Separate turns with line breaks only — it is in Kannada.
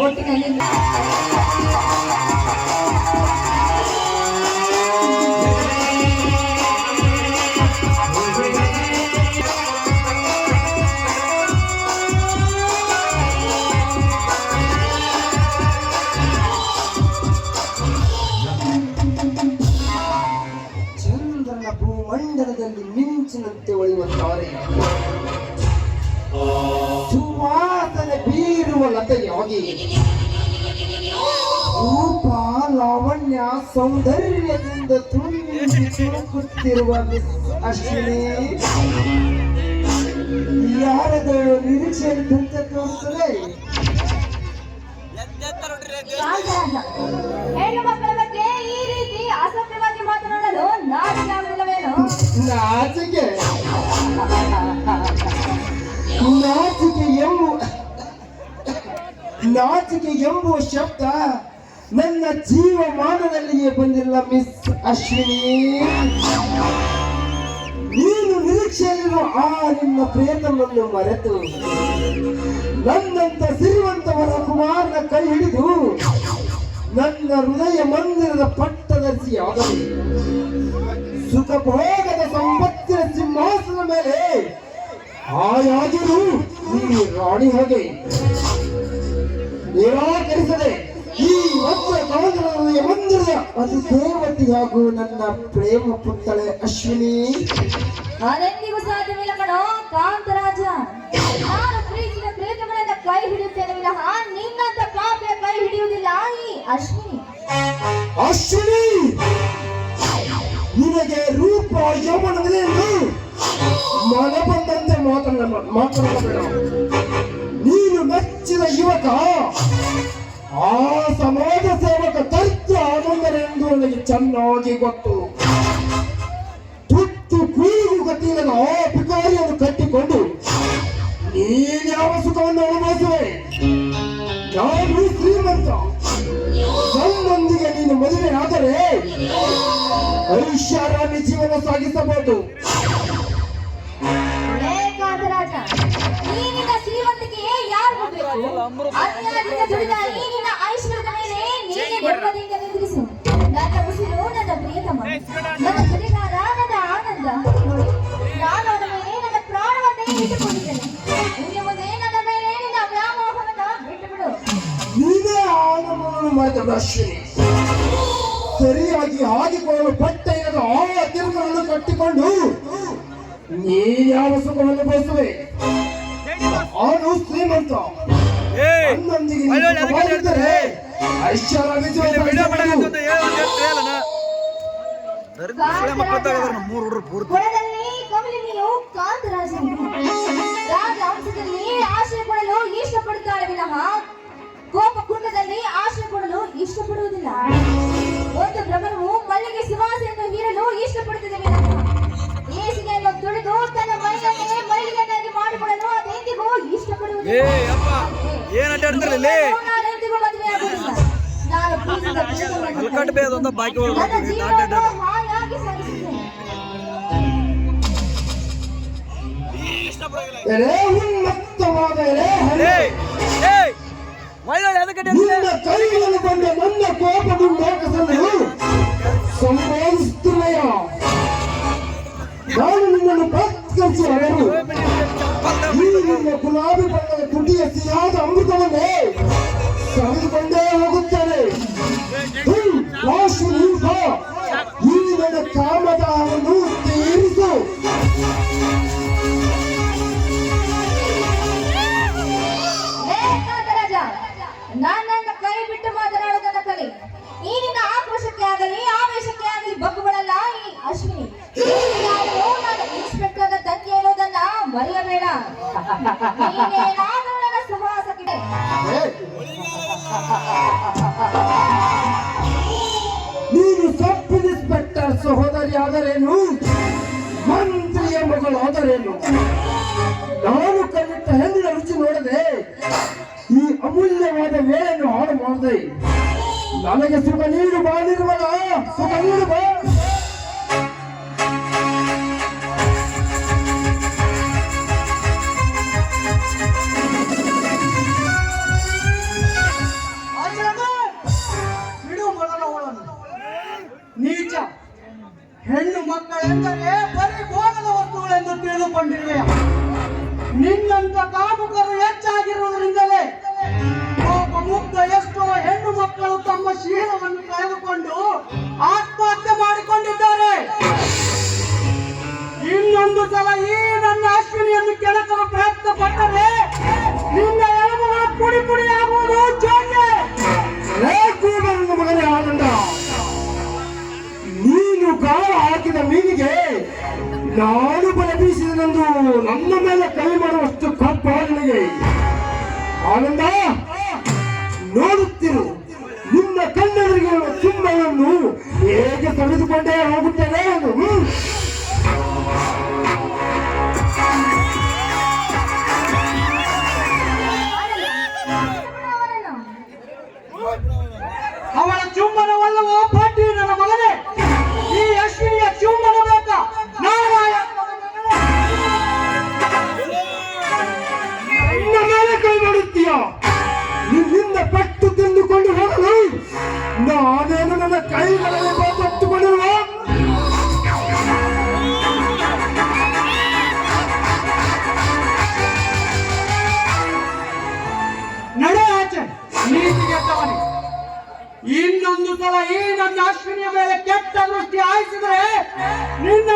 ಒಟ್ಟಿನಲ್ಲಿ
ಚಂದ್ರನ ಭೂಮಂಡಲದಲ್ಲಿ ಮಿಂಚಿನಂತೆ ಹೊಳೆಯುವ ತಾರೆ, ಸುವಾಸನೆ ಬೀರುವ ಲತೆಯಾಗಿ ರೂಪ ಲಾವಣ್ಯ ಸೌಂದರ್ಯದಿಂದ ತುಂಬಿ ತುಳುಕುತ್ತಿರುವ ಮಿಸ್ ಅಶ್ವಿನಿ ಯಾರದೋ ನಿರೀಕ್ಷೆ ಇದ್ದಂತೆ ತೋರುತ್ತದೆ.
ಹೆಣ್ಣು ಮಕ್ಕಳ ಬಗ್ಗೆ ಈ ರೀತಿ ಅಸಭ್ಯವಾಗಿ ಮಾತನಾಡಲು ನಾಚಿಕೆಯಾಗುವುದಿಲ್ಲವೇನು?
ನಾಚಿಕೆ ನಾಚಿಕೆ ಎಂಬುವ ಶಬ್ದ ನನ್ನ ಜೀವಮಾನದಲ್ಲಿಯೇ ಬಂದಿಲ್ಲ ಮಿಸ್ ಅಶ್ವಿನಿ. ನೀನು ನಿರೀಕ್ಷೆಯಲ್ಲಿರುವ ಆ ನಿನ್ನ ಪ್ರೇತನನ್ನು ಮರೆತು ನನ್ನಂತ ಸಿರಿವಂತವರ ಕುಮಾರನ ಕೈ ಹಿಡಿದು ನನ್ನ ಹೃದಯ ಮಂದಿರದ ಪಟ್ಟದರ್ಶಿಯಾಗಲಿ ಸುಖ ಭೋಗದ ಸಂಪತ್ತಿನ ಸಿಂಹಾಸನ ಮೇಲೆ ಆಯಾಗಿರು ಈ ರಾಣಿ ಹಾಗೆ ನಿರಾಕರಿಸದೆ ಈ ವಜ್ರ ಕವಚದ ಮಂದಿರದ ಅತಿ ದೇವತೆ ಹಾಗೂ ನನ್ನ ಪ್ರೇಮ ಪುತ್ತಳೆ ಅಶ್ವಿನಿ.
ಅದೆಂದಿಗೂ ಸಾಧ್ಯವಿಲ್ಲ ಕಣೋ ಕಾಂತರಾಜ. ನಾನು ಪ್ರೀತಿಯ ಪ್ರೇತಗಳಿಂದ ಕೈ ಹಿಡಿಯುತ್ತೇನೆ ವಿನಃ ನಿನ್ನಂತ ಪಾಪಿಯ ಕೈ ಹಿಡಿಯುವುದಿಲ್ಲ ಈ ಅಶ್ವಿನಿ.
ಅಶ್ವಿನಿ, ನಿನಗೆ ರೂಪ ಯೌವನವಿದೆ ಎಂದು ಮನ ಬಂದಂತೆ ಮಾತನಾಡಬೇಡ. ನೀನು ಮೆಚ್ಚಿದ ಯುವಕ ಆ ಸಮಾಜ ಸೇವಕ ದರಿದ್ರ ಆನಂದರೆಂದು ನನಗೆ ಚೆನ್ನಾಗಿ ಗೊತ್ತು. ತುತ್ತು ಕೂಗು ಗತಿಯಿಲ್ಲದ ಆ ಭಿಕಾರಿಯನ್ನು ಕಟ್ಟಿಕೊಂಡು ನೀನ್ಯಾವ ಸುಖವನ್ನು ಅನುಭವಿಸುವೆ? ನಾನು ಶ್ರೀಮಂತ, ನನ್ನೊಂದಿಗೆ ನೀನು ಮದುವೆ ಆದರೆ ಐಷಾರಾಮಿ ಜೀವನ ಸಾಗಿಸಬಹುದು.
ನೀನಿನ ಶ್ರೀಮಂತಿಕೆಯೇ ಯಾರು ಬೇಕು? ಅನ್ಯಾಯದಿಂದ ದುಡಿದ ಈ ನಿನ್ನ ಐಶ್ವರ್ಯದ ಮೇಲೆ ನೀನೇ ನೆಮ್ಮದಿಯಿಂದ ನಿದ್ರಿಸು. ನನ್ನ ಉಸಿರು ನನ್ನ ಪ್ರಿಯತಮ, ನನ್ನ ಜೊತೆಗಾರ, ನನ್ನ ಆನಂದ. ನೋಡಿ, ನಾನು ಅವನ ಮೇಲೆ ನನ್ನ ಪ್ರಾಣವನ್ನೇ ಇಟ್ಟುಕೊಂಡಿದ್ದೇನೆ. ಇನ್ನು ಮುಂದೆ ನನ್ನ ಮೇಲೆ ನಿನ್ನ ವ್ಯಾಮೋಹವನ್ನು ಬಿಟ್ಟು ಬಿಡು.
ನೀನೇ ಆನಂದವನ್ನು ಮಾಡಿದ ಅಶ್ವಿನಿ. ಸರಿಯಾಗಿ ಹಾಕಿಕೊಳ್ಳಲು ಬಟ್ಟೆ ಇಲ್ಲದ ಆ ತಿರುಗಳನ್ನು ಕಟ್ಟಿಕೊಂಡು ನೀನ್ಯಾವ ಸುಖವನ್ನು ಬಯಸುವೆ? ಅವನು ಶ್ರೀಮಂತ, ನನ್ನೊಂದಿಗೆ ಐಶ್ವರ್ಯ
ಕಮಲಿನಿಯು ಕಾಂತರಾಜನಿಗೆ ರಾಜವಂಶದಲ್ಲಿ ಆಶ್ರಯ ಕೊಡಲು ಇಷ್ಟಪಡುತ್ತಾರೆ ವಿನಃ ಕೋಪ ಕುಂಡದಲ್ಲಿ ಆಶ್ರಯ ಕೊಡಲು ಇಷ್ಟಪಡುವುದಿಲ್ಲ. ಒಂದು ಭ್ರಮಣವು ಮಲ್ಲಿಗೆ ಸುವಾಸನೆಯನ್ನು ಹೀರಲು ಇಷ್ಟಪಡುತ್ತದೆ ವಿನಃ ಏಸಿಗೆಯನ್ನು ತುಳಿದು ತನ್ನ ಮೈಯನ್ನೇ ಮಲ್ಲಿಗೆಯನ್ನಾಗಿ ಮಾಡಿಕೊಳ್ಳಲು ಅದೆಂದಿಗೂ ಇಷ್ಟಪಡುವುದಿಲ್ಲ. ನಾನೆಂದಿಗೂ ಮದುವೆಯಾಗುವುದಿಲ್ಲ. ನಾನು ಪ್ರೀತಿಸಿದ ನನ್ನ ಜೀವನವನ್ನು ಹಾಯಾಗಿ ಸಾಗಿಸುತ್ತೇನೆ.
ಕೈಗಳನ್ನು ಬಂದ ನನ್ನ ಕೋಪದಿಂದ ಸಂಪಾದಿಸುತ್ತೇನೆಯ ನಾನು ನಿನ್ನನ್ನು ಪತ್ಕರಿಸಿ ಅವರು ಈ ನಿನ್ನ ಗುಲಾಬಿ ಬಣ್ಣದ ತುಟಿಯ ಸಿಹಿಯಾದ ಅಮೃತವನ್ನೇ ಸವಿದುಕೊಂಡೇ ಹೋಗುತ್ತೇನೆ. ಈ ನನ್ನ ಕಾಮದಾಹವನ್ನು ತೀರಿಸು.
ನನ್ನನ್ನು ಕೈ ಬಿಟ್ಟು ಮಾತನಾಡುವುದನ್ನು ಕಲಿ. ಈ ನಿನ್ನ ಆಕ್ರೋಶಕ್ಕೆ ಆಗಲಿ ಆವೇಶಕ್ಕೆ ಆಗಲಿ ಬಗ್ಗುಗಳಲ್ಲ ಈ ಅಶ್ವಿನಿ. ನಾನು ಇನ್ಸ್ಪೆಕ್ಟರ್ ತಂಗಿ ಎನ್ನುವುದನ್ನ ಮರೆಯಬೇಡ. ನೀನೇನಾದರೂ ನನ್ನ ಸಹವಾಸಕ್ಕೆ
ನೀನು ಸಬ್ ಇನ್ಸ್ಪೆಕ್ಟರ್ ಸಹೋದರಿ ಆದರೇನು, ಮಂತ್ರಿಯ ಮಗಳಾದರೇನು, ನಾನು ಕಲಿತ ಹೆಣ್ಣಿನ ರುಚಿ ನೋಡದೆ ಈ ಅಮೂಲ್ಯವಾದ ವೇಳೆಯನ್ನು ಹಾಳು ಮಾಡಿದೆ. ನನಗೆ ಸುಖ ನೀಡು ಬಾ ನಿರ್ಮಲ, ಸುಖ ನೀಡು ಬಾ. ಆನಂದ ನೋಡುತ್ತಿರು, ನಿನ್ನ ಕಣ್ಣೆದುರಿಗೆ ಚುಂಬನವನ್ನು ಹೇಗೆ ತೆಗೆದುಕೊಂಡೇ ಹೋಗುತ್ತೇನೆ ಎಂದು.
ಅವಳ ಚುಂಬನವಲ್ಲವೋ ಪಾಟಿ ನನ್ನ ಮಗನೇ, ಈ ಅಶ್ವಿನಿಯ ಚುಂಬನ ಬೇಕಾ?
ನನ್ನ ಮೇಲೆ ಕೈ ಮಾಡುತ್ತೀಯ? ನಿನ್ನಿಂದ ಪಟ್ಟು ತಿಂದುಕೊಂಡು ಹೋಗಲು ನಾನೇನು ನನ್ನ ಕೈಗಳಲ್ಲಿ ಕೊಟ್ಟುಕೊಂಡಿರುವ?
ನಡೆ ಆಚೆ, ನೀತಿಗೆಟ್ಟವನೇ. ಇನ್ನೊಂದು ಸಲ ಈ ನನ್ನ ಅಶ್ವಿನಿಯ ಮೇಲೆ ಕೆಟ್ಟ ದೃಷ್ಟಿ ಹಾಯಿಸಿದರೆ ನಿನ್ನ